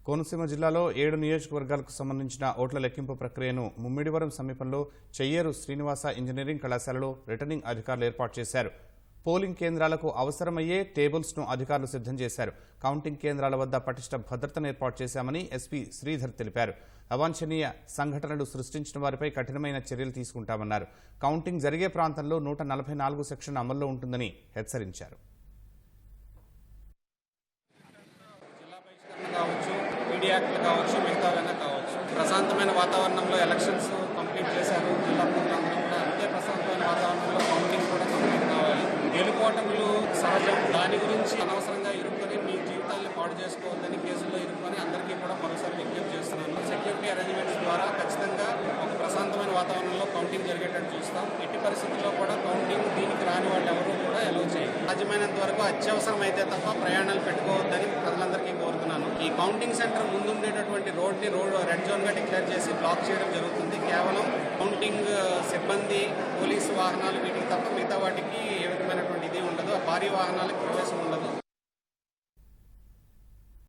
కోనసీమ జిల్లాలో 7 నియోజకవర్గాలకు సంబంధించిన ఓట్ల లెక్కింపు ప్రక్రియను ముమ్మిడివరం సమీపంలో చెయ్యేరు శ్రీనివాస ఇంజనీరింగ్ కళాశాలలో రిటర్నింగ్ అధికారులు ఏర్పాటు చేశారు. పోలింగ్ కేంద్రాలకు అవసరమయ్యే టేబుల్స్ను అధికారులు సిద్ధం చేశారు. కౌంటింగ్ కేంద్రాల వద్ద పటిష్ట భద్రతను ఏర్పాటు చేశామని ఎస్పీ శ్రీధర్ తెలిపారు. అవాంఛనీయ సంఘటనలు సృష్టించిన వారిపై కఠినమైన చర్యలు తీసుకుంటామన్నారు. కౌంటింగ్ జరిగే ప్రాంతంలో 144 సెక్షన్ అమల్లో ఉంటుందని హెచ్చరించారు. మీడియాక్లు కావచ్చు, మిగతావైనా కావచ్చు, ప్రశాంతమైన వాతావరణంలో ఎలక్షన్స్ కంప్లీట్ చేశారు. జిల్లా ప్రజలందరూ కూడా అంతే ప్రశాంతమైన వాతావరణంలో కౌంటింగ్ కూడా కంప్లీట్ కావాలి. గెలుపోటములు సహజం, దాని గురించి అనవసరంగా ఇరుక్కొని మీ జీవితాలను పాడు చేసుకోవద్దని కేసుల్లో ఇరుక్కొని అందరికీ కూడా మరోసారి విజ్ఞప్తి చేస్తున్నాను. సెక్యూరిటీ అరేంజ్మెంట్స్ ద్వారా ఖచ్చితంగా ఒక ప్రశాంతమైన వాతావరణంలో కౌంటింగ్ జరిగేటట్టు చూస్తాం. ఎట్టి పరిస్థితుల్లో కూడా కౌంటింగ్ దీనికి రాని వాళ్ళు ఎవరూ కూడా అలౌ చేయాలి. సాధ్యమైనంత వరకు అత్యవసరం అయితే తప్ప ప్రయాణాలు పెట్టుకోవద్దని ప్రజలందరికీ కోరుతున్నాను. ఈ కౌంటింగ్ సెంటర్ ముందుండేటటువంటి రోడ్ రెడ్ జోన్ గా డిక్లేర్ చేసి బ్లాక్ చేయడం జరుగుతుంది. కేవలం కౌంటింగ్ సిబ్బంది, పోలీసు వాహనాలు వీటికి తప్ప మిగతా వాటికి ఏ విధమైనటువంటి ఇది ఉండదు. భారీ వాహనాలకు ప్రవేశం ఉండదు.